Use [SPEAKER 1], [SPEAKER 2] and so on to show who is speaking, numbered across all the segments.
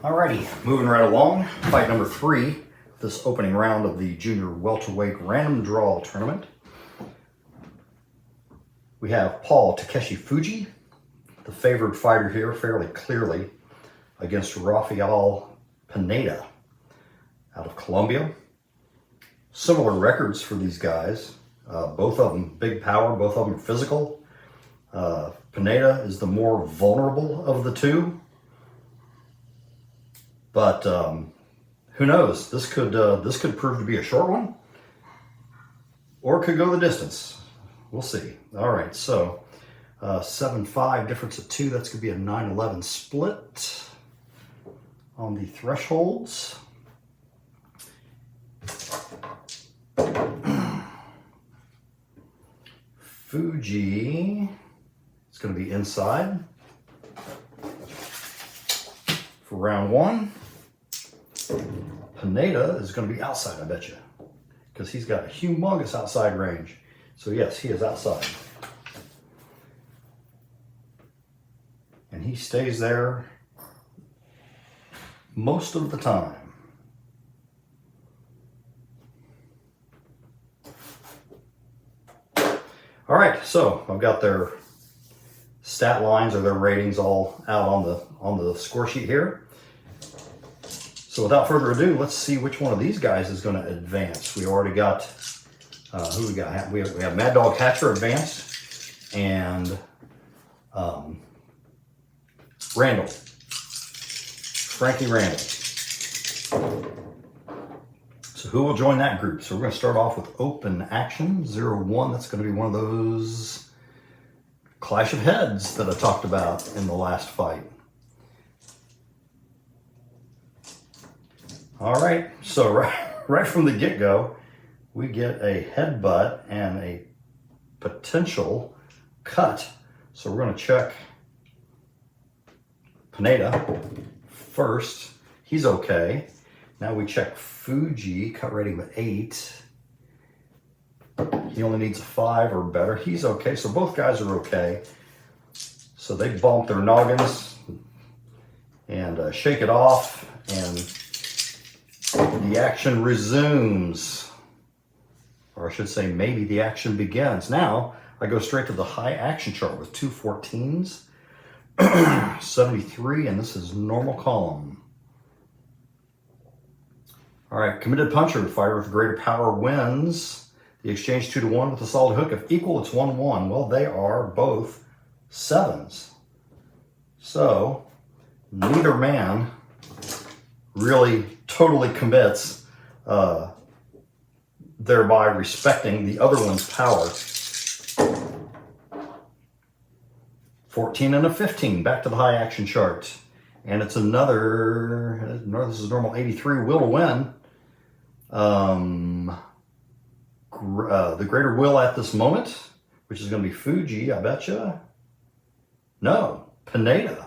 [SPEAKER 1] Alrighty, moving right along. Fight number 3, this opening round of the junior welterweight random draw tournament. We have Takeshi Fuji, the favored fighter here fairly clearly, against Rafael Pineda out of Colombia. Similar records for these guys. Both of them big power, both of them are physical. Pineda is the more vulnerable of the two. But who knows? This could prove to be a short one, or it could go the distance. We'll see. All right, so 7-5 difference of 2. That's going to be a 9-11 split on the thresholds. Fuji is going to be inside for round 1. Pineda is going to be outside, I bet you, because he's got a humongous outside range. So yes, he is outside. And he stays there most of the time. All right, so I've got their stat lines or their ratings all out on the score sheet here. So without further ado, let's see which one of these guys is going to advance. We already got who we got. We have Mad Dog Hatcher advanced, and Frankie Randall. So who will join that group? So we're going to start off with open action 0-1. That's going to be one of those clash of heads that I talked about in the last fight. All right, so right from the get-go, we get a headbutt and a potential cut. So we're going to check Pineda first. He's okay. Now we check Fuji, cut rating of 8. He only needs a 5 or better. He's okay, so both guys are okay. So they bump their noggins and shake it off, and the action resumes. Or I should say, maybe the action begins. Now, I go straight to the high action chart with 2 14s, 73, and this is normal column. All right, committed puncher, fighter with greater power wins. The exchange 2-1 with a solid hook. If equal, it's 1-1. Well, they are both 7s. So, neither man really totally commits, thereby respecting the other one's power. 14 and a 15, back to the high action chart. And it's another, this is normal 83, will to win. The greater will at this moment, which is going to be Fuji, I betcha. No, Pineda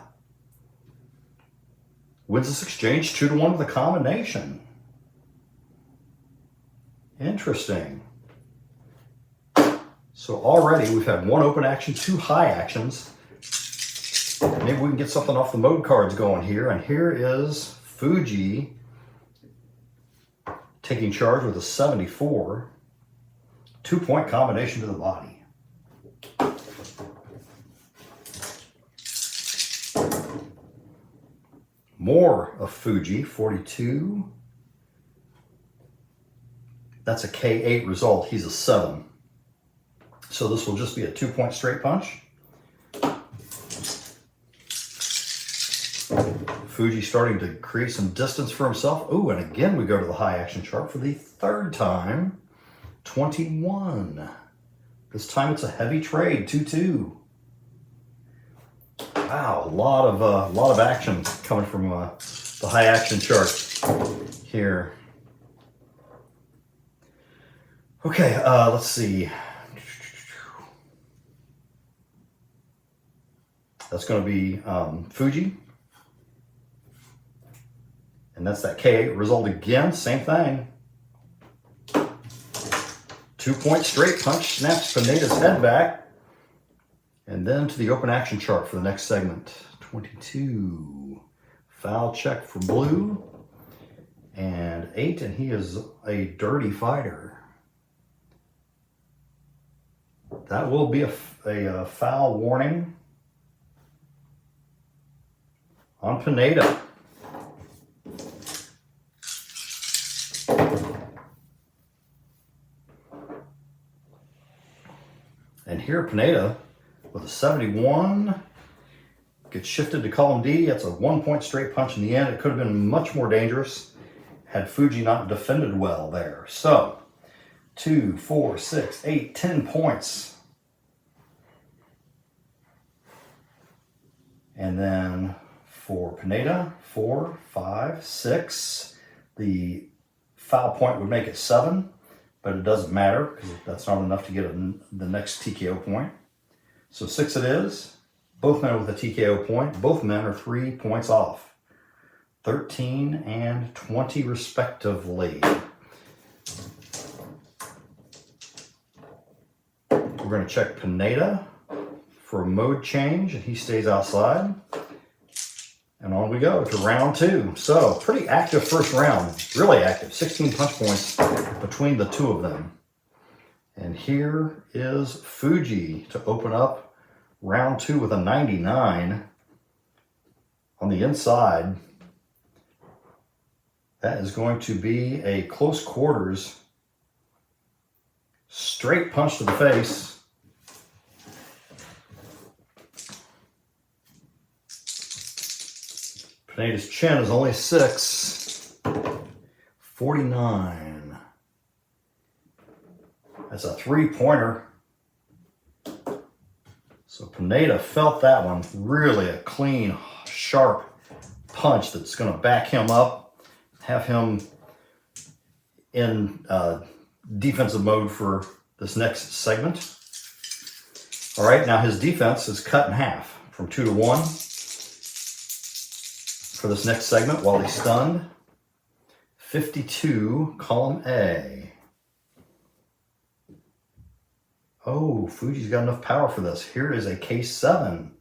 [SPEAKER 1] wins this exchange 2-1 with a combination. Interesting. So already we've had 1 open action, 2 high actions. Maybe we can get something off the mode cards going here. And here is Fuji taking charge with a 74. 2-point combination to the body. More of Fuji, 42. That's a K8 result. He's a 7. So this will just be a 2-point straight punch. Fuji starting to create some distance for himself. Oh, and again we go to the high action chart for the 3rd time. 21. This time it's a heavy trade, 2-2. Wow, a lot of action coming from the high action chart here. Okay, let's see. That's going to be Fuji. And that's that K8 result again, same thing. 2-point straight punch, snaps Pineda's head back. And then to the open action chart for the next segment. 22. Foul check for blue. And 8, and he is a dirty fighter. That will be a foul warning on Pineda. And here Pineda with a 71 gets shifted to column D. That's a 1-point straight punch in the end. It could have been much more dangerous had Fuji not defended well there. So 2, 4, 6, 8, 10 points. And then for Pineda, 4, 5, 6. The foul point would make it 7, but it doesn't matter because that's not enough to get the next TKO point. So 6 it is. Both men with a TKO point. Both men are 3 points off. 13 and 20 respectively. We're going to check Pineda for a mode change, and he stays outside. And on we go to round 2. So pretty active first round, really active. 16 punch points between the two of them. And here is Fuji to open up round 2 with a 99 on the inside. That is going to be a close quarters straight punch to the face. Pineda's chin is only 6. 49. That's a 3-pointer. So Pineda felt that one. Really a clean, sharp punch that's going to back him up. Have him in defensive mode for this next segment. All right, now his defense is cut in half from 2 to 1 for this next segment while he's stunned. 52, column A. Oh, Fuji's got enough power for this. Here is a K7.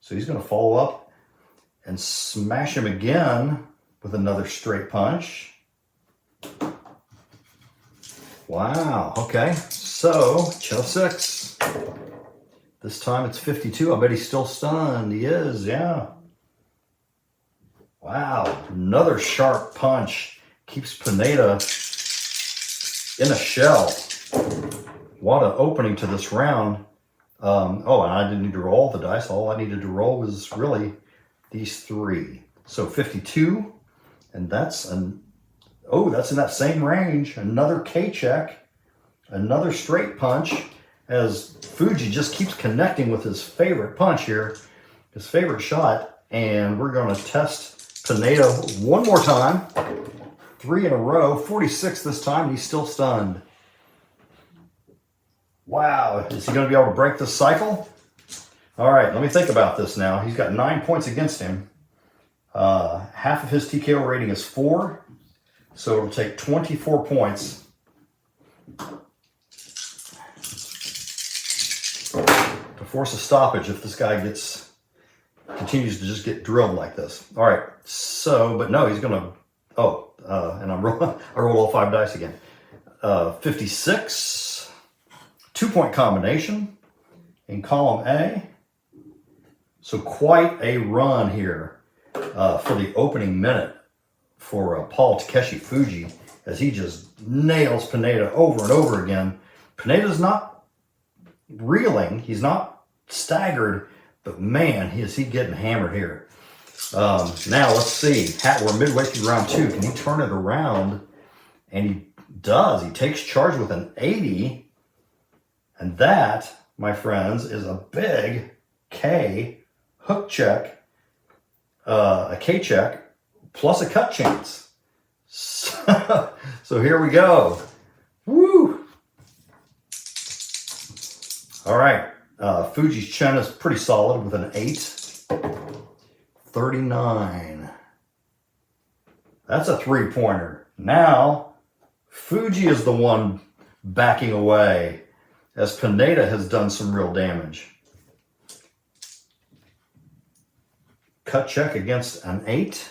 [SPEAKER 1] So he's going to follow up and smash him again with another straight punch. Wow, okay. So, Cho 6. This time it's 52. I bet he's still stunned. He is, yeah. Wow, another sharp punch. Keeps Pineda in a shell. What an opening to this round. Oh, and I didn't need to roll the dice. All I needed to roll was really these 3. So 52. And that's that's in that same range. Another K check, another straight punch, as Fuji just keeps connecting with his favorite punch here, his favorite shot. And we're going to test Pineda one more time. 3 in a row, 46 this time, and he's still stunned. Wow, is he going to be able to break this cycle? All right, let me think about this now. He's got 9 points against him. Half of his TKO rating is 4, so it'll take 24 points to force a stoppage if this guy continues to just get drilled like this. All right, so, but no, he's gonna, and I rolled all 5 dice again. 56, 2-point combination in column A. So quite a run here. For the opening minute for Paul Takeshi Fuji, as he just nails Pineda over and over again. Pineda's not reeling, he's not staggered, but man, is he getting hammered here. Now let's see, we're midway through round 2. Can he turn it around? And he does. He takes charge with an 80, and that, my friends, is a big K hook check. A K check plus a cut chance. So here we go. Woo! All right. Fuji's chin is pretty solid with an 8. 39. That's a 3-pointer. Now, Fuji is the one backing away as Pineda has done some real damage. Cut check against an 8.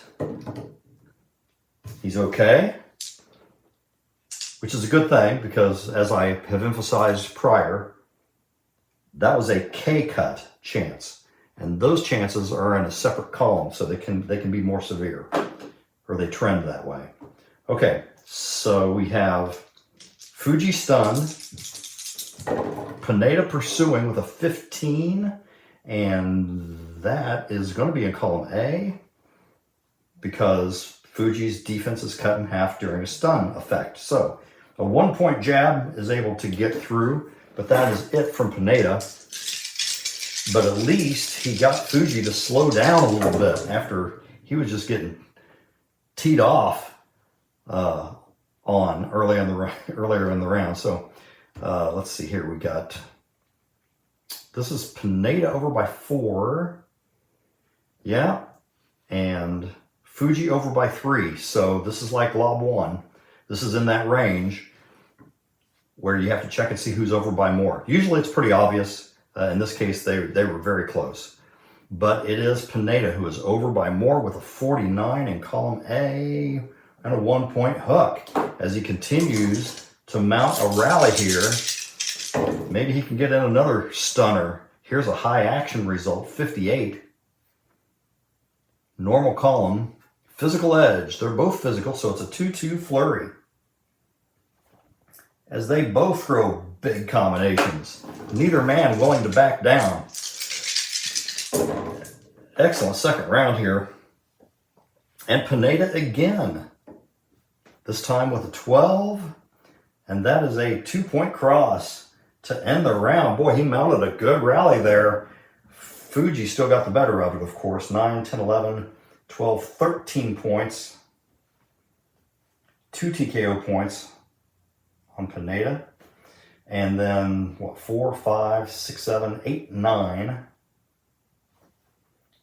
[SPEAKER 1] He's okay, which is a good thing because, as I have emphasized prior, that was a K-cut chance. And those chances are in a separate column, so they can be more severe, or they trend that way. Okay, so we have Fuji stunned, Pineda pursuing with a 15, and that is going to be in column A because Fuji's defense is cut in half during a stun effect. So a 1-point jab is able to get through, but that is it from Pineda. But at least he got Fuji to slow down a little bit after he was just getting teed off earlier in the round. So let's see here. We got, this is Pineda over by 4. Yeah. And Fuji over by 3. So this is like LOB1. This is in that range where you have to check and see who's over by more. Usually it's pretty obvious. In this case, they were very close. But it is Pineda who is over by more with a 49 in column A and a 1-point hook. As he continues to mount a rally here, maybe he can get in another stunner. Here's a high action result, 58. Normal column, physical edge. They're both physical, so it's a 2-2 flurry. As they both throw big combinations. Neither man willing to back down. Excellent second round here. And Pineda again. This time with a 12. And that is a 2-point cross to end the round. Boy, he mounted a good rally there. Fuji still got the better of it, of course. 9, 10, 11, 12, 13 points. 2 TKO points on Pineda. And then, 4, 5, 6, 7, 8, 9.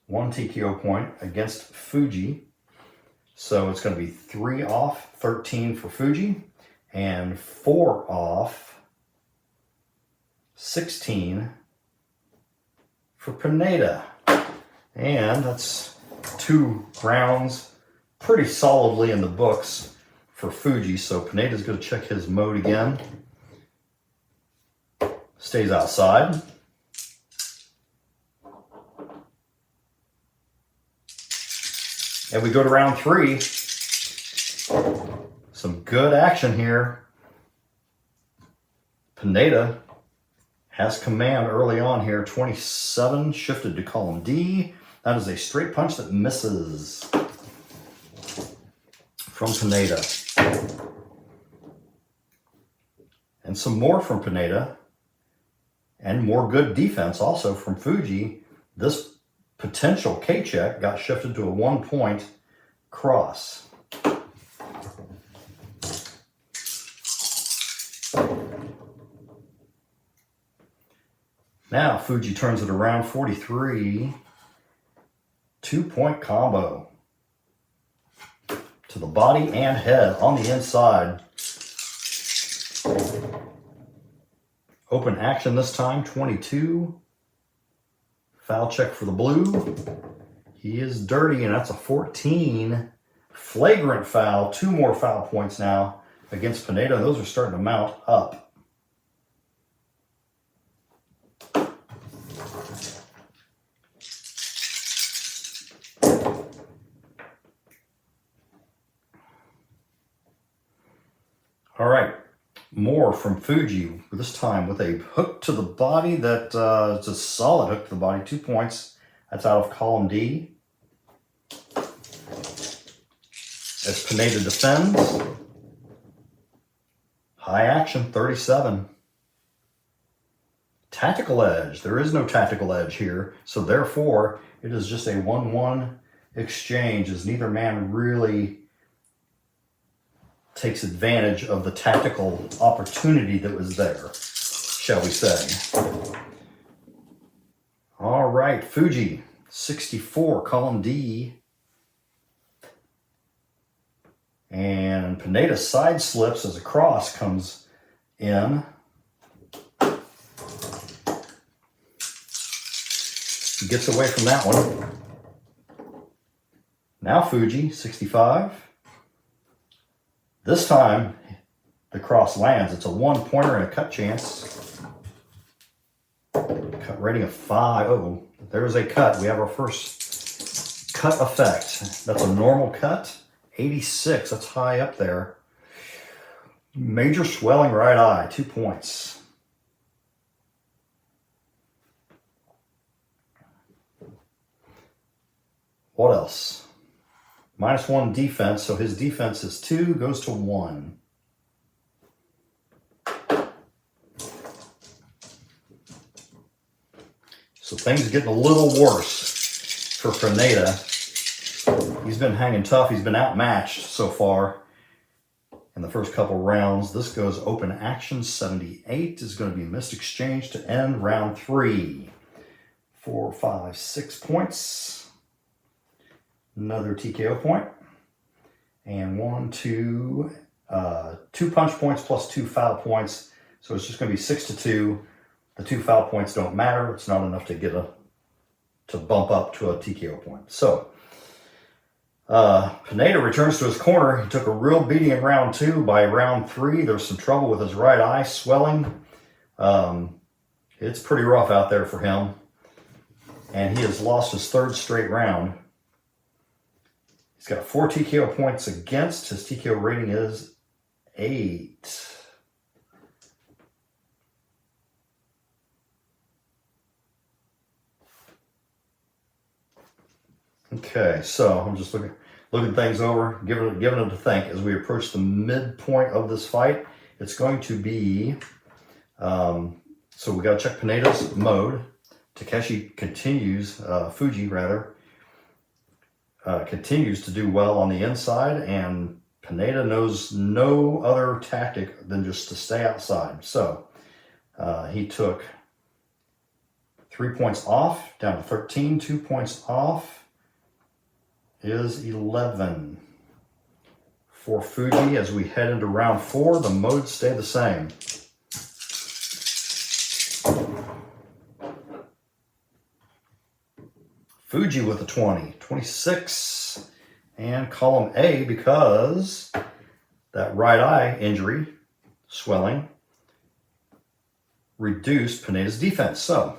[SPEAKER 1] 1 TKO point against Fuji. So it's going to be 3 off, 13 for Fuji. And 4 off, 16 for Pineda. And that's 2 rounds pretty solidly in the books for Fuji. So Pineda's going to check his mode again. Stays outside. And we go to round 3. Some good action here. Pineda has command early on here. 27 shifted to column D. That is a straight punch that misses from Pineda. And some more from Pineda. And more good defense also from Fuji. This potential K-check got shifted to a 1-point cross. Now Fuji turns it around, 43. 2-point combo to the body and head on the inside. Open action this time, 22. Foul check for the blue. He is dirty, and that's a 14. Flagrant foul. 2 more foul points now against Pineda. Those are starting to mount up. All right. More from Fuji, this time with a hook to the body that it's a solid hook to the body, 2 points. That's out of column D. As Pineda defends. High action, 37. Tactical edge. There is no tactical edge here, so therefore it is just a 1-1 exchange as neither man really takes advantage of the tactical opportunity that was there, shall we say. All right, Fuji, 64, column D. And Pineda side slips as a cross comes in. He gets away from that one. Now Fuji, 65. This time, the cross lands. It's a 1-pointer and a cut chance. Cut rating of 5. Oh, there's a cut. We have our first cut effect. That's a normal cut. 86, that's high up there. Major swelling right eye, 2 points. What else? -1 defense, so his defense is 2, goes to 1. So things are getting a little worse for Pineda. He's been hanging tough. He's been outmatched so far in the first couple rounds. This goes open action. 78 is going to be missed exchange to end round 3. 4, 5, 6 points. Another TKO point. And 1, 2, 2 punch points plus 2 foul points. So it's just going to be 6-2. The 2 foul points don't matter. It's not enough to get to bump up to a TKO point. So Pineda returns to his corner. He took a real beating in round 2. By round 3, there's some trouble with his right eye swelling. It's pretty rough out there for him. And he has lost his 3rd straight round. He's got 4 TKO points against. His TKO rating is 8. Okay, so I'm just looking things over, giving it to think as we approach the midpoint of this fight. It's going to be, so we got to check Pineda's mode. Takeshi continues, Fuji rather, continues to do well on the inside, and Pineda knows no other tactic than just to stay outside. So he took 3 points off, down to 13, 2 points off. Is 11. For Fuji, as we head into round 4, the modes stay the same. Fuji with a 20, 26. And column A, because that right eye injury, swelling, reduced Pineda's defense. So,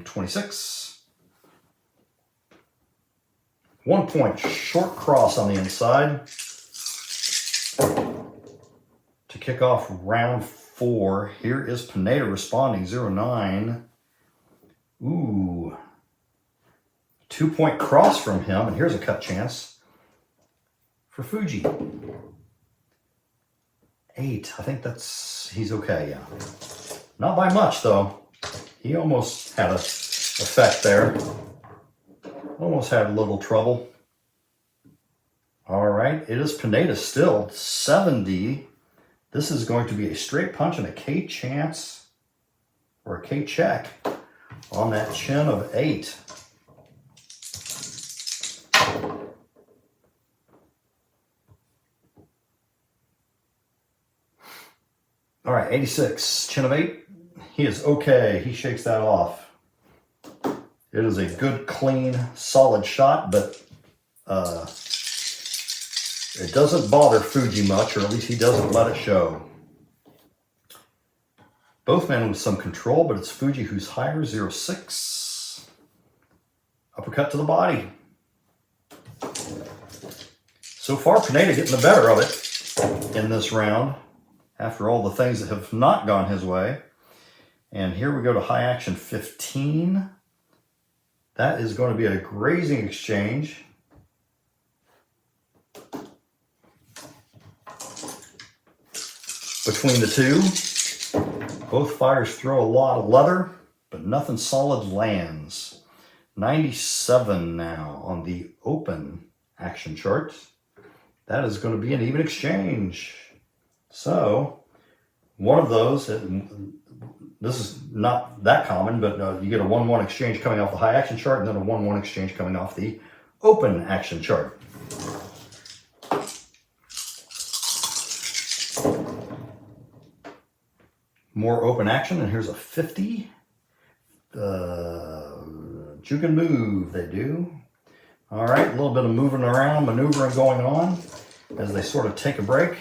[SPEAKER 1] 26. 1 point, short cross on the inside to kick off round 4. Here is Pineda responding, 0-9. Ooh. 2-point cross from him, and here's a cut chance for Fuji. 8, I think he's okay, yeah. Not by much, though. He almost had an effect there. Almost had a little trouble. All right, it is Pineda still, 70. This is going to be a straight punch and a K chance, or a K check, on that chin of 8. All right, 86, chin of 8. He is okay, he shakes that off. It is a good, clean, solid shot, but it doesn't bother Fuji much, or at least he doesn't let it show. Both men with some control, but it's Fuji who's higher, 0-6. Uppercut to the body. So far, Pineda getting the better of it in this round, after all the things that have not gone his way. And here we go to high action 15. That is going to be a grazing exchange. Between the two. Both fighters throw a lot of leather, but nothing solid lands. 97 now on the open action chart. That is going to be an even exchange. So, one of those, this is not that common, but you get a 1-1 exchange coming off the high action chart, and then a 1-1 exchange coming off the open action chart. More open action, and here's a 50. Juke and move, they do. All right, a little bit of moving around, maneuvering going on as they sort of take a break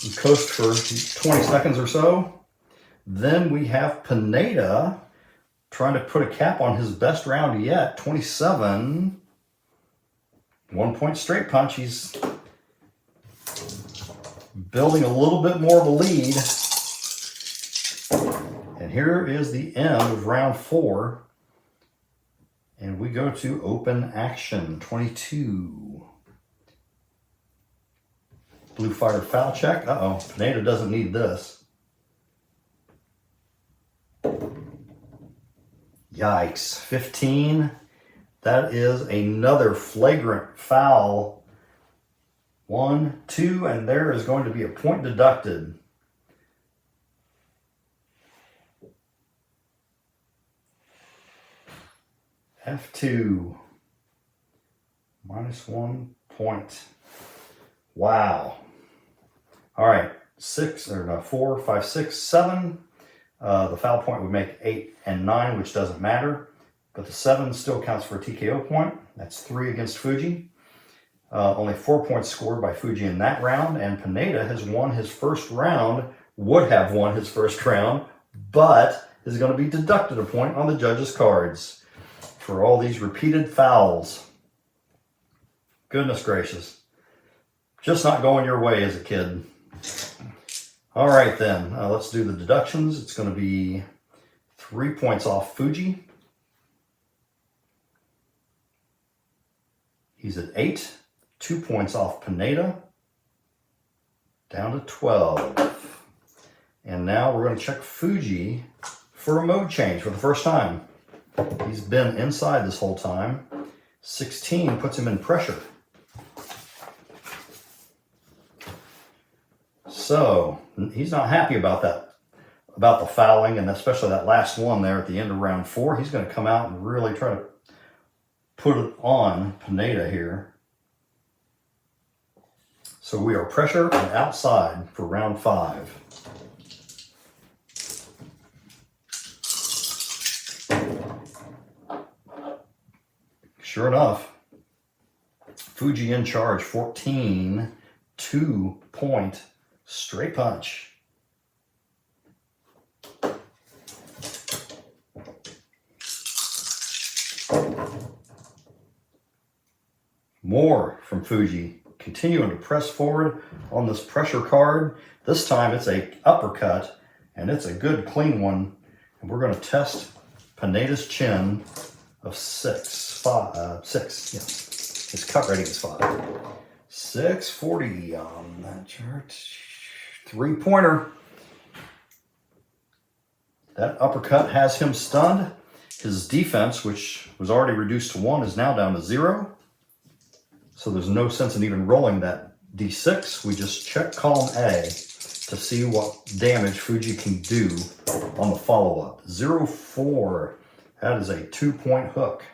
[SPEAKER 1] and coast for 20 seconds or so. Then we have Pineda trying to put a cap on his best round yet, 27. 1 point straight punch. He's building a little bit more of a lead. And here is the end of round 4. And we go to open action, 22. Blue fighter foul check. Uh-oh, Pineda doesn't need this. Yikes, 15. That is another flagrant foul. 1, 2, and there is going to be a point deducted. F2. -1 point. Wow. All right, 4, 5, 6, 7. The foul point would make 8 and 9, which doesn't matter. But the 7 still counts for a TKO point. That's 3 against Fuji. Only 4 points scored by Fuji in that round. And Pineda has won his first round, would have won his first round, but is going to be deducted a point on the judges' cards for all these repeated fouls. Goodness gracious. Just not going your way as a kid. All right then, let's do the deductions. It's going to be 3 points off Fuji. He's at 8. 2 points off Pineda. Down to 12. And now we're going to check Fuji for a mode change for the first time. He's been inside this whole time. 16 puts him in pressure. So he's not happy about that, about the fouling, and especially that last one there at the end of round 4. He's going to come out and really try to put it on Pineda here. So we are pressure and outside for round 5. Sure enough, Fuji in charge, 14, 2 point straight punch. More from Fuji, continuing to press forward on this pressure card. This time it's a uppercut, and it's a good clean one. And we're going to test Pineda's chin of 6. Yes, his cut rating is 5. 640 on that chart. 3-pointer. That uppercut has him stunned. His defense, which was already reduced to 1, is now down to 0. So there's no sense in even rolling that D6. We just check column A to see what damage Fuji can do on the follow-up. 0-4. That is a 2-point hook.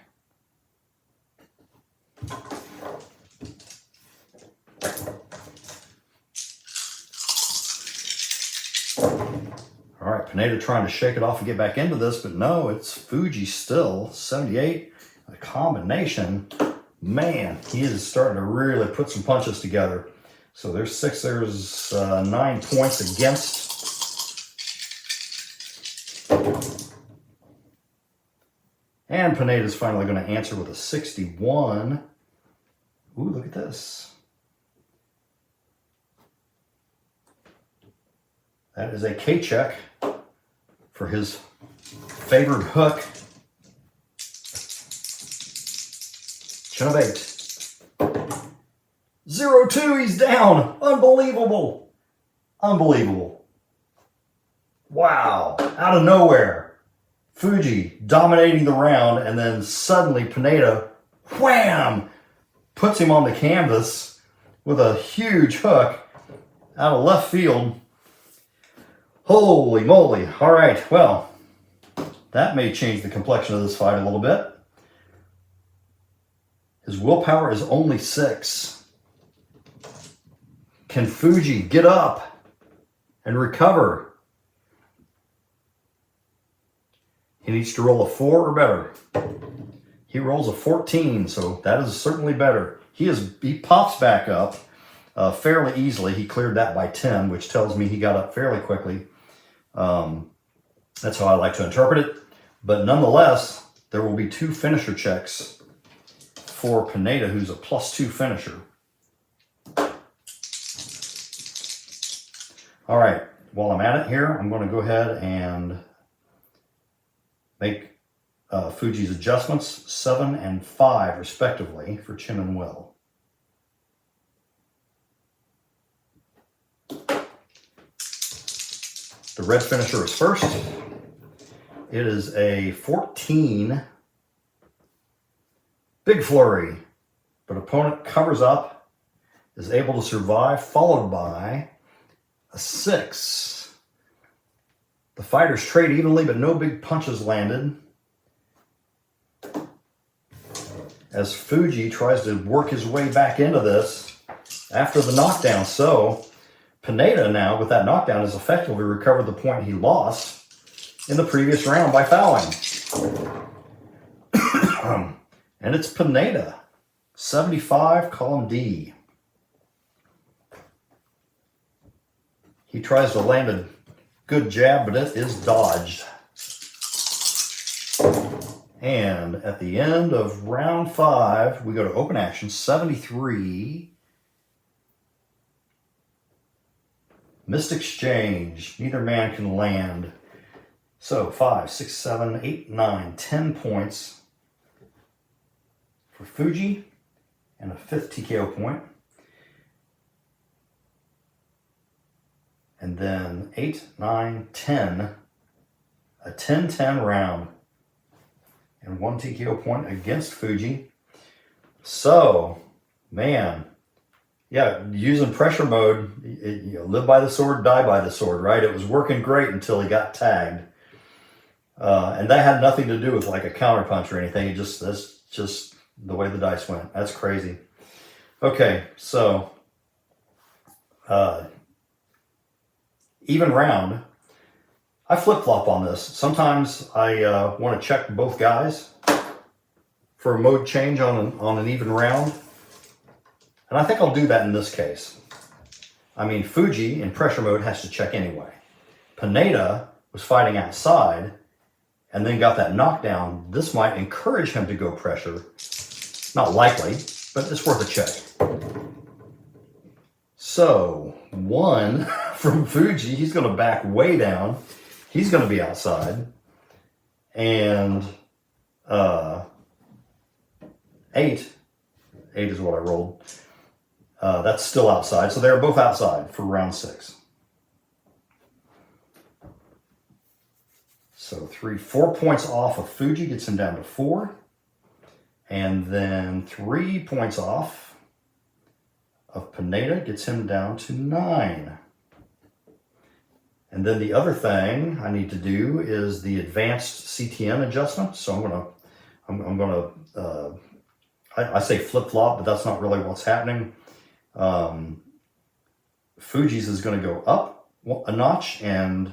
[SPEAKER 1] All right, Pineda trying to shake it off and get back into this, but no, it's Fuji still. 78, a combination. Man, he is starting to really put some punches together. So there's 6, there's 9 points against. And Pineda's finally going to answer with a 61. Ooh, look at this. That is a K-check for his favored hook. Chin of 8. 0-2, he's down. Unbelievable. Unbelievable. Wow. Out of nowhere. Fuji dominating the round, and then suddenly Pineda, wham, puts him on the canvas with a huge hook out of left field. Holy moly. All right, well, that may change the complexion of this fight a little bit. His willpower is only 6. Can Fuji get up and recover? He needs to roll a 4 or better. He rolls a 14, so that is certainly better. He pops back up fairly easily. He cleared that by 10, which tells me he got up fairly quickly. That's how I like to interpret it. But nonetheless, there will be 2 finisher checks for Pineda, who's a +2 finisher. All right, while I'm at it here, I'm going to go ahead and make Fuji's adjustments 7 and 5 respectively for chin and will. The red finisher is first. It is a 14 big flurry, but opponent covers up, is able to survive, followed by a 6. The fighters trade evenly, but no big punches landed, as Fuji tries to work his way back into this after the knockdown. So Pineda now, with that knockdown, has effectively recovered the point he lost in the previous round by fouling. And it's Pineda, 75, column D. He tries to land a good jab, but it is dodged. And at the end of round 5, we go to open action, 73. Missed exchange. Neither man can land. So 5, 6, 7, 8, 9, 10 points for Fuji and a 5th TKO point. And then 8, 9, 10, a 10-10 round. And 1 TKO point against Fuji. So, man, yeah, using pressure mode, live by the sword, die by the sword, right? It was working great until he got tagged. And that had nothing to do with like a counterpunch or anything. That's just the way the dice went. That's crazy. Okay, so even round. I flip-flop on this. Sometimes I want to check both guys for a mode change on an even round. And I think I'll do that in this case. I mean, Fuji in pressure mode has to check anyway. Pineda was fighting outside and then got that knockdown. This might encourage him to go pressure. Not likely, but it's worth a check. So, 1 from Fuji. He's going to back way down. He's going to be outside. And 8 is what I rolled. That's still outside. So they're both outside for round 6. So 4 points off of Fuji gets him down to 4. And then 3 points off of Pineda gets him down to 9. And then the other thing I need to do is the advanced CTN adjustment. So I'm gonna I say flip-flop, but that's not really what's happening. Fuji's is going to go up a notch and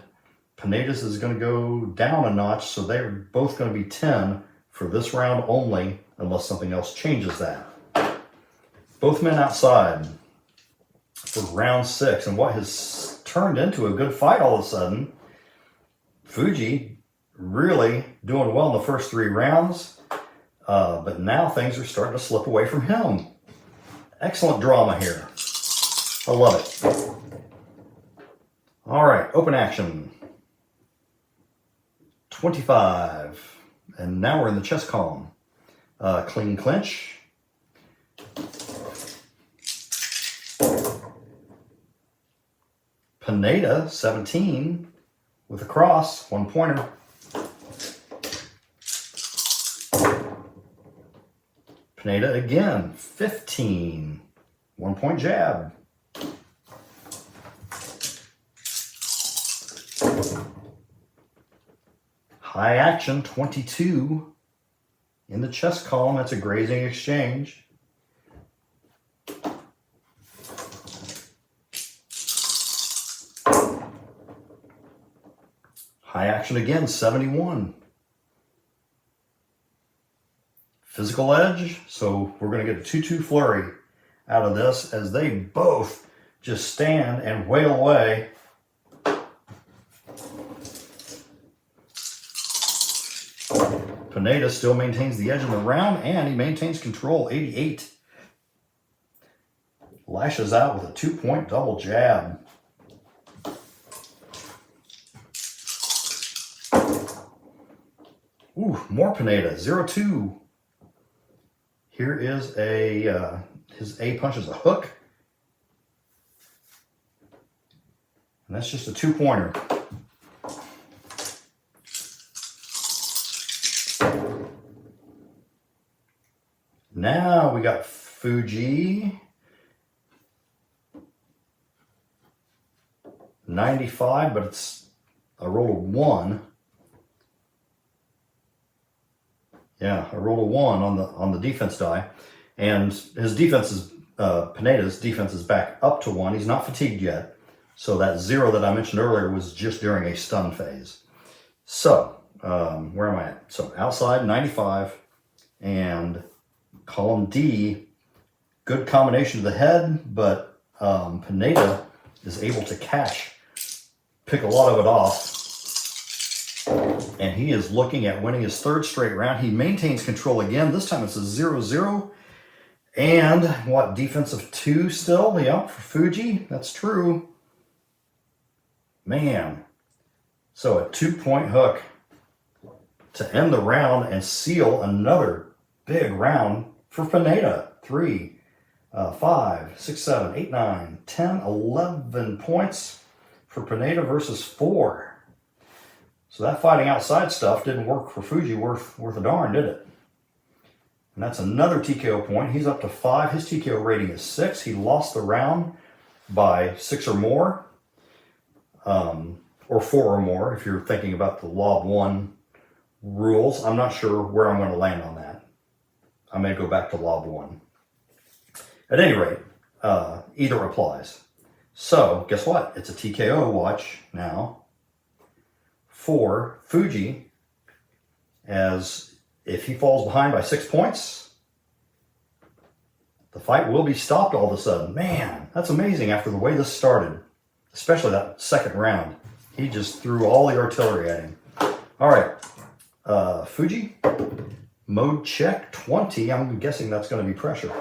[SPEAKER 1] Pineda's is going to go down a notch. So they're both going to be 10 for this round only, unless something else changes that. Both men outside for round 6. And what has turned into a good fight all of a sudden. Fuji really doing well in the first 3 rounds. But now things are starting to slip away from him. Excellent drama here. I love it. All right, open action. 25. And now we're in the chess column. Clean clinch. Pineda, 17, with a cross, 1 pointer. Pineda again, 15, 1 point jab. High action, 22 in the chess column. That's a grazing exchange. High action again, 71. physical edge. So we're going to get a 2-2 flurry out of this as they both just stand and wail away. Pineda still maintains the edge in the round, and he maintains control, 88. Lashes out with a 2-point double jab. Ooh, more Pineda, 0-2. Here is his A punch is a hook. And that's just a 2-pointer. Now we got Fuji. 95, but it's a roll of 1. Yeah, a roll of 1 on the defense die. And his defense is, Pineda's defense is back up to 1. He's not fatigued yet. So that 0 that I mentioned earlier was just during a stun phase. So, where am I at? So outside, 95. And column D, good combination to the head, but Pineda is able to pick a lot of it off. And he is looking at winning his 3rd straight round. He maintains control again. This time it's a 0-0. And what, defensive 2 still? Yeah, for Fuji. That's true. Man. So a 2-point hook to end the round and seal another big round for Pineda. 3, 5, 6, 7, 8, 9, 10, 11 points for Pineda versus 4. So that fighting outside stuff didn't work for Fuji worth a darn, did it? And that's another TKO point. He's up to 5. His TKO rating is 6. He lost the round by 6 or more, or 4 or more if you're thinking about the LOB1 rules. I'm not sure where I'm going to land on that. I may go back to LOB1. At any rate, either applies. So guess what? It's a TKO watch now for Fuji, as if he falls behind by 6 points, the fight will be stopped all of a sudden. Man, that's amazing after the way this started, especially that 2nd round. He just threw all the artillery at him. All right, Fuji, mode check 20. I'm guessing that's going to be pressure.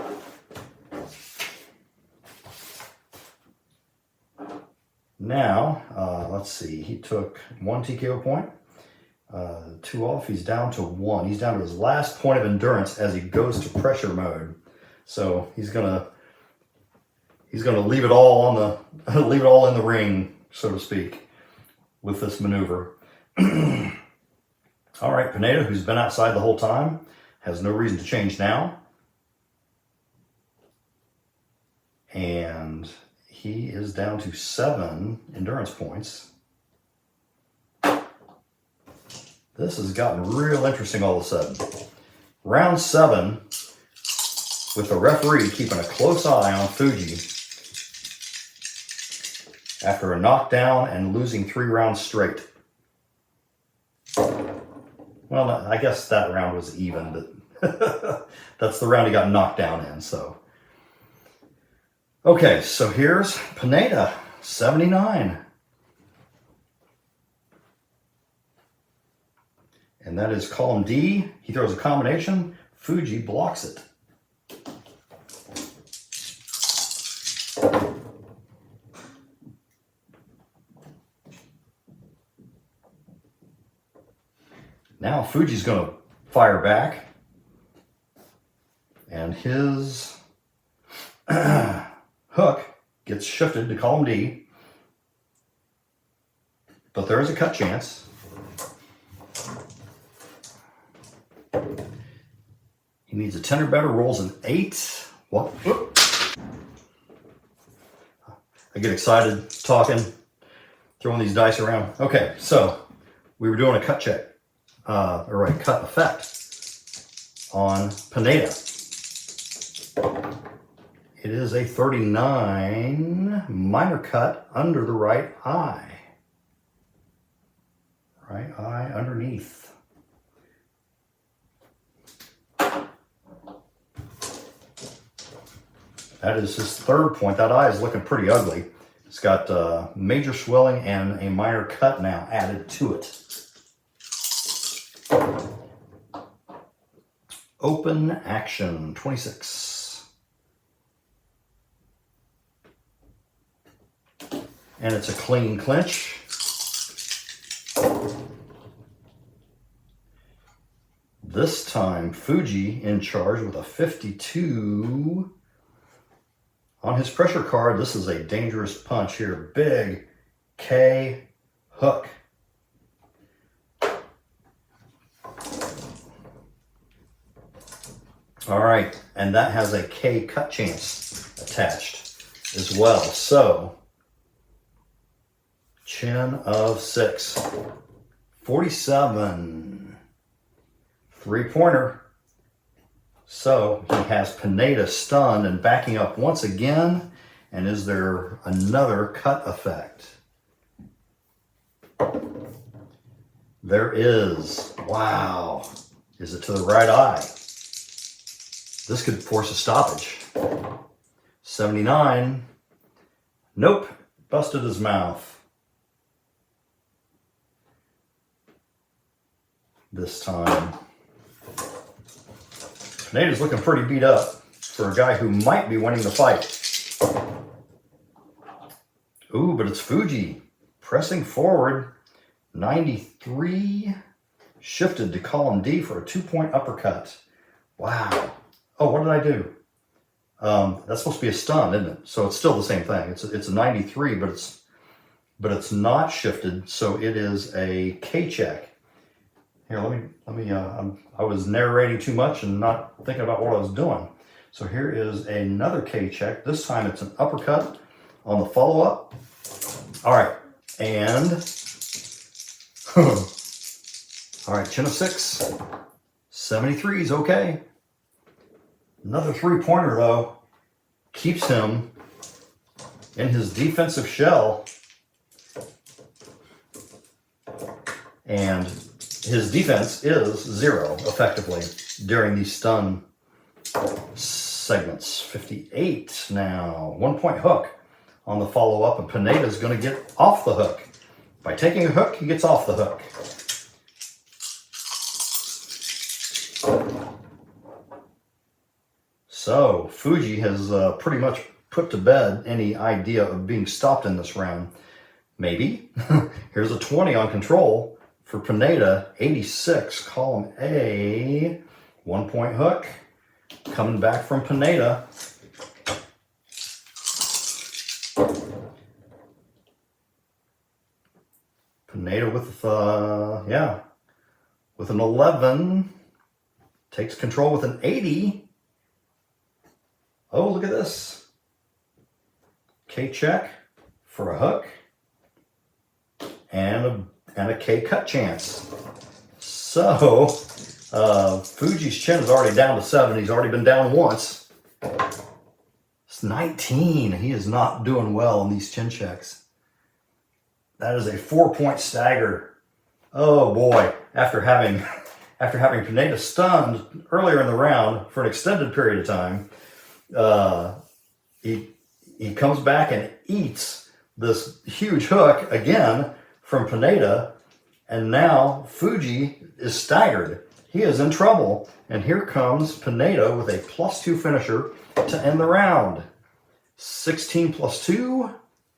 [SPEAKER 1] Now, let's see, he took 1 TKO point, 2 off, he's down to 1. He's down to his last point of endurance as he goes to pressure mode. So he's gonna leave it all leave it all in the ring, so to speak, with this maneuver. All right, Pineda, who's been outside the whole time, has no reason to change now. And he is down to 7 endurance points. This has gotten real interesting all of a sudden. Round 7, with the referee keeping a close eye on Fuji after a knockdown and losing 3 rounds straight. Well, I guess that round was even, but that's the round he got knocked down in, so. Okay, so here's Pineda, 79. And that is column D. He throws a combination. Fuji blocks it. Now Fuji's going to fire back. And his hook gets shifted to column D. But there is a cut chance. He needs a 10 or better, rolls an 8. What? Whoop. I get excited talking, throwing these dice around. Okay, so we were doing a cut check, or a cut effect on Pineda. It is a 39 minor cut under the right eye. Right eye underneath. That is his third point. That eye is looking pretty ugly. It's got major swelling and a minor cut now added to it. Open action, 26. And it's a clean clinch. This time, Fuji in charge with a 52. On his pressure card, this is a dangerous punch here. Big K hook. All right, and that has a K cut chance attached as well. So, chin of 6. 47. 3-pointer. So he has Pineda stunned and backing up once again. And is there another cut effect? There is. Wow. Is it to the right eye? This could force a stoppage. 79. Nope. Busted his mouth. This time. Pineda's looking pretty beat up for a guy who might be winning the fight. Ooh, but it's Fuji pressing forward. 93. Shifted to column D for a 2-point uppercut. Wow. Oh, what did I do? That's supposed to be a stun, isn't it? So it's still the same thing. It's a 93, but it's not shifted. So it is a K check. Here, let me. I was narrating too much and not thinking about what I was doing. So here is another K check. This time it's an uppercut on the follow-up. All right, and all right, chin of 6. 73 is okay. Another 3-pointer though keeps him in his defensive shell, and his defense is 0 effectively during these stun segments. 58 now. 1-point hook on the follow-up, and Pineda's going to get off the hook. By taking a hook, he gets off the hook. So Fuji has pretty much put to bed any idea of being stopped in this round. Maybe. Here's a 20 on control. For Pineda, 86, column A, 1-point hook, coming back from Pineda. Pineda with, with an 11, takes control with an 80. Oh, look at this. K check for a hook and a K cut chance. So Fuji's chin is already down to 7. He's already been down once. It's 19. He is not doing well on these chin checks. That is a 4-point stagger. Oh boy! After having Pineda stunned earlier in the round for an extended period of time, he comes back and eats this huge hook again from Pineda, and now Fuji is staggered. He is in trouble, and here comes Pineda with a +2 finisher to end the round. 16 + 2,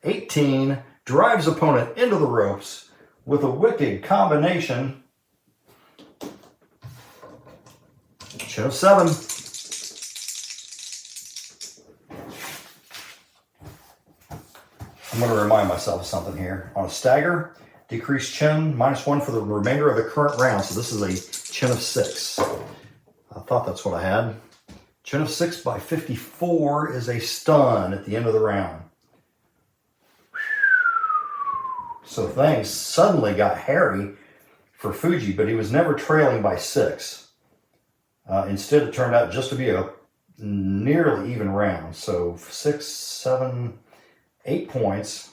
[SPEAKER 1] 18, drives opponent into the ropes with a wicked combination. Chin of 7. I'm going to remind myself of something here. On a stagger, decreased chin, -1 for the remainder of the current round. So this is a chin of 6. I thought that's what I had. Chin of 6 by 54 is a stun at the end of the round. So things suddenly got hairy for Fuji, but he was never trailing by 6. Instead, it turned out just to be a nearly even round. So 6, 7, 8 points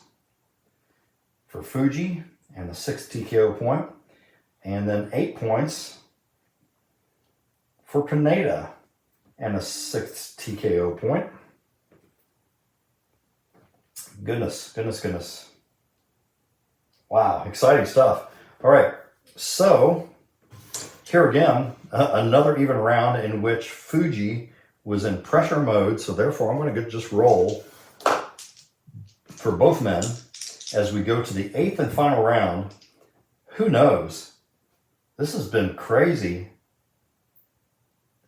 [SPEAKER 1] for Fuji and a 6 TKO point, and then 8 points for Pineda and a 6 TKO point. Goodness, goodness, goodness. Wow, exciting stuff. All right, so here again, another even round in which Fuji was in pressure mode, so therefore I'm going to just roll for both men as we go to the 8th and final round. Who knows? This has been crazy.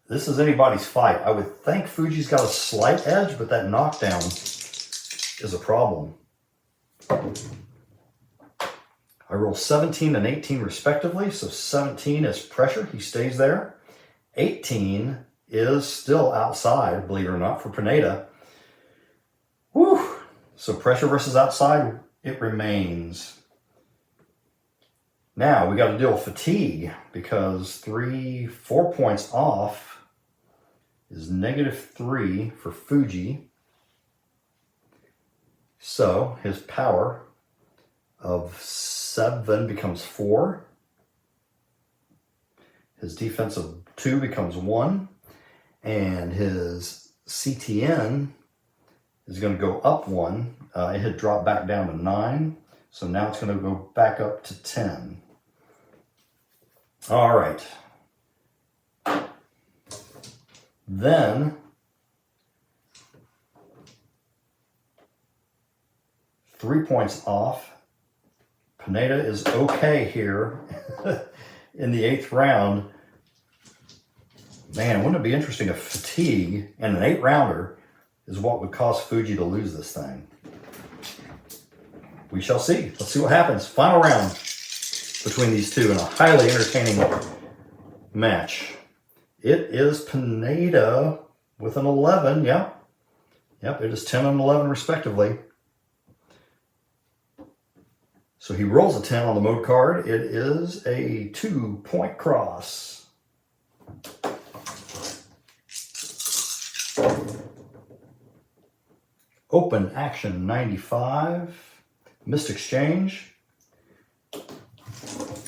[SPEAKER 1] This is anybody's fight. I would think Fuji's got a slight edge, but that knockdown is a problem. I roll 17 and 18 respectively, so 17 is pressure. He stays there. 18 is still outside, believe it or not, for Pineda. Whew. So pressure versus outside, it remains. Now we got to deal with fatigue because 4 points off is -3 for Fuji. So his power of 7 becomes 4. His defense of 2 becomes 1. And his CTN is going to go up 1. It had dropped back down to 9. So now it's going to go back up to 10. All right. Then three points off. Pineda is okay here in the 8th round. Man, wouldn't it be interesting if fatigue and an 8-rounder is what would cause Fuji to lose this thing? We shall see. Let's see what happens. Final round between these two in a highly entertaining match. It is Pineda with an 11. Yep, it is 10 and 11 respectively. So he rolls a 10 on the mode card. It is a 2-point cross. Open action 95. Missed exchange.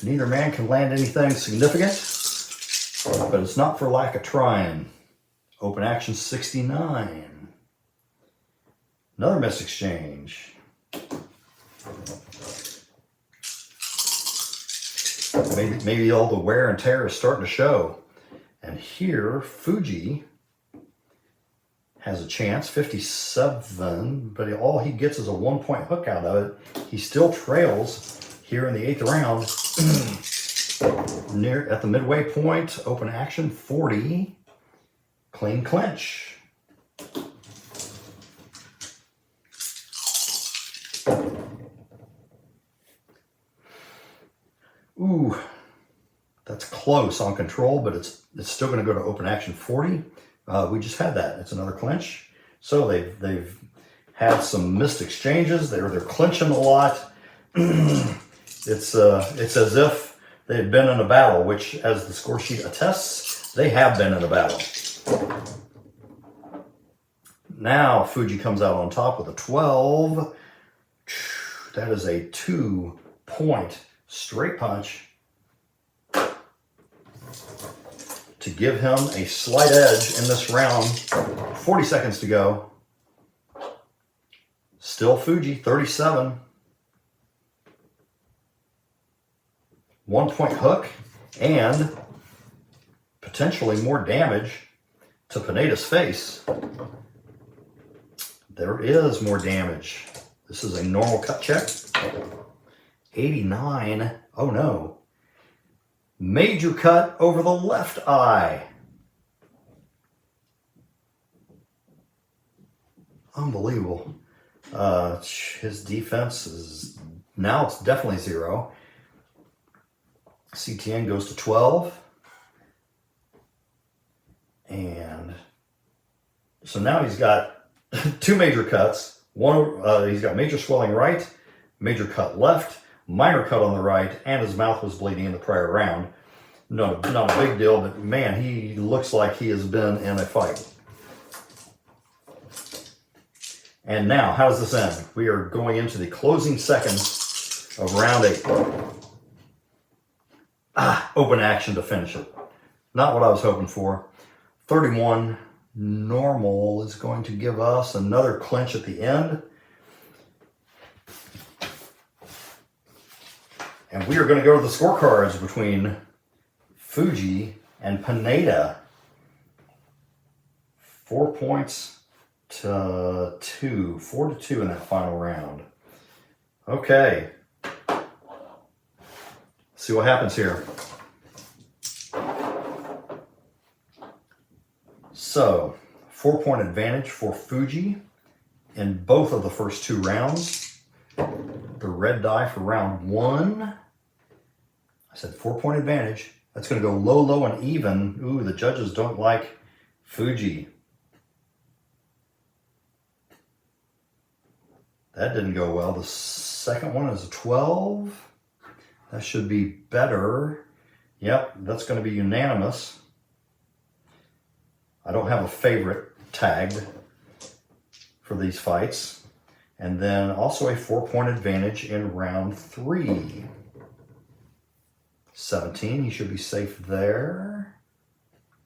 [SPEAKER 1] Neither man can land anything significant, but it's not for lack of trying. Open action 69. Another missed exchange. Maybe all the wear and tear is starting to show. And here, Fuji has a chance, 57, but all he gets is a 1-point hook out of it. He still trails here in the 8th round. Near at the midway point, open action 40, clean clinch. Ooh, that's close on control, but it's still going to go to open action 40. We just had that. It's another clinch. So they've had some missed exchanges. They're clinching a lot. It's as if they had been in a battle, which, as the score sheet attests, they have been in a battle. Now Fuji comes out on top with a 12. That is a 2-point straight punch to give him a slight edge in this round. 40 seconds to go. Still Fuji, 37. 1-point hook and potentially more damage to Pineda's face. There is more damage. This is a normal cut check. 89. Oh no. Major cut over the left eye. Unbelievable. His defense is now, it's definitely 0. CTN goes to 12. And so now he's got 2 major cuts. He's got major swelling right, major cut left, minor cut on the right, and his mouth was bleeding in the prior round. Not a big deal, but man, he looks like he has been in a fight. And now, how does this end? We are going into the closing seconds of round 8. Open action to finish it. Not what I was hoping for. 31 normal is going to give us another clinch at the end. And we are going to go to the scorecards between Fuji and Pineda. 4 points to 2. 4-2 in that final round. Okay. See what happens here. So, 4-point advantage for Fuji in both of the first 2 rounds. The red die for round 1. I said 4-point advantage. That's going to go low, low, and even. Ooh, the judges don't like Fuji. That didn't go well. The second one is a 12. That should be better. Yep, that's going to be unanimous. I don't have a favorite tagged for these fights. And then also a 4-point advantage in round 3. 17, he should be safe there.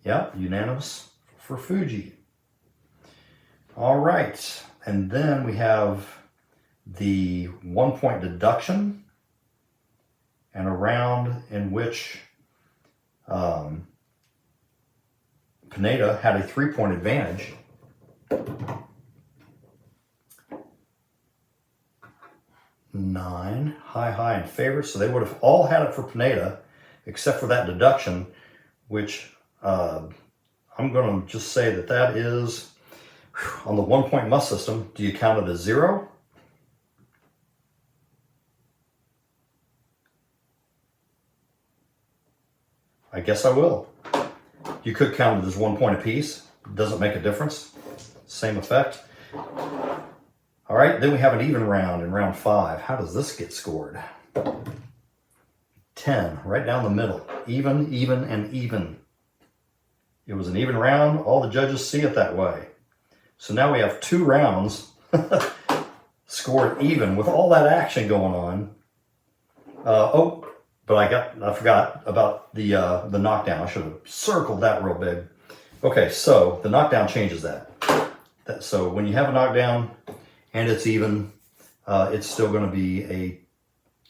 [SPEAKER 1] Yep, unanimous for Fuji. All right, and then we have the 1-point deduction and a round in which Pineda had a 3-point advantage. Nine, high in favor. So they would have all had it for Pineda, except for that deduction, which I'm going to just say that is, on the 1-point must system, do you count it as 0? I guess I will. You could count it as 1 point apiece. Doesn't make a difference. Same effect. All right, then we have an even round in round 5. How does this get scored? 10, right down the middle. Even, and even. It was an even round. All the judges see it that way. So now we have 2 rounds scored even with all that action going on. But I forgot about the knockdown. I should have circled that real big. Okay, so the knockdown changes that. So when you have a knockdown and it's even, it's still going to be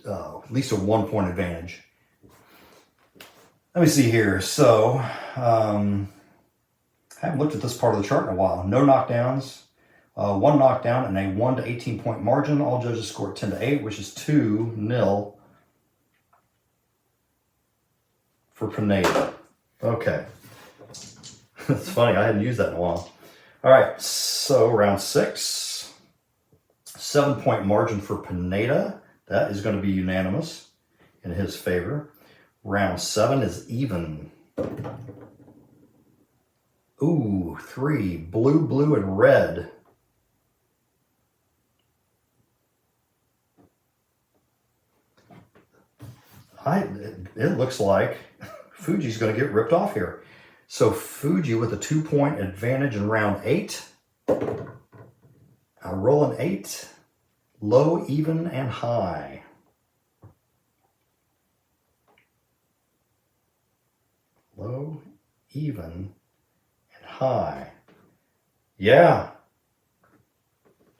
[SPEAKER 1] at least a 1-point advantage. Let me see here. So I haven't looked at this part of the chart in a while. No knockdowns. 1 knockdown and a 1 to 18 point margin. All judges scored 10 to 8, which is 2-0 for Pineda. Okay. It's funny, I hadn't used that in a while. All right, so round 6. 7-point margin for Pineda. That is going to be unanimous in his favor. Round 7 is even. Ooh, 3. Blue, and red. It looks like Fuji's going to get ripped off here. So Fuji with a 2-point advantage in round 8. I roll an 8. Low, even, and high. Low, even, and high. Yeah.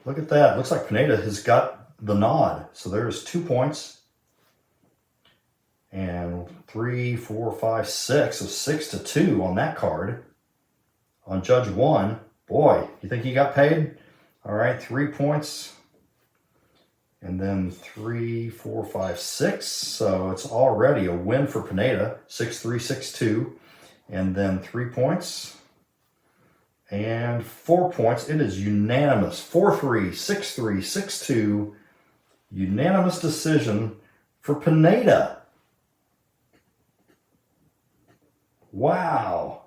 [SPEAKER 1] Look at that. Looks like Pineda has got the nod. So there's 2 points. And 3, 4, 5, 6. So 6-2 on that card. On Judge 1. Boy, you think he got paid? All right, 3 points. And then 3, 4, 5, 6. So it's already a win for Pineda. 6-3, 6-2. And then 3 points. And 4 points. It is unanimous. 4-3, 6-3, 6-2. Unanimous decision for Pineda. Wow.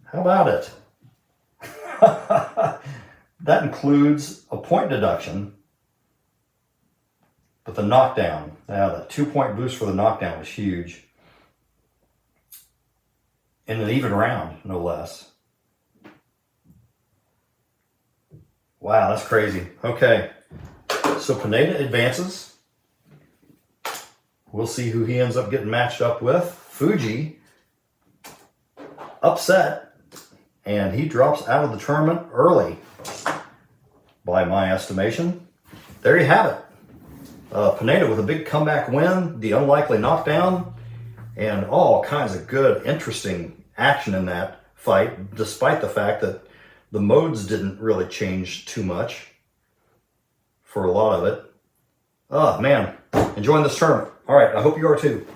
[SPEAKER 1] How about it? That includes a point deduction. But the knockdown, that 2-point boost for the knockdown was huge. In an even round, no less. Wow, that's crazy. Okay, so Pineda advances. We'll see who he ends up getting matched up with. Fuji, upset, and he drops out of the tournament early, by my estimation. There you have it. Pineda with a big comeback win, the unlikely knockdown, and all kinds of good, interesting action in that fight, despite the fact that the modes didn't really change too much for a lot of it. Oh, man, enjoying this tournament. All right, I hope you are too.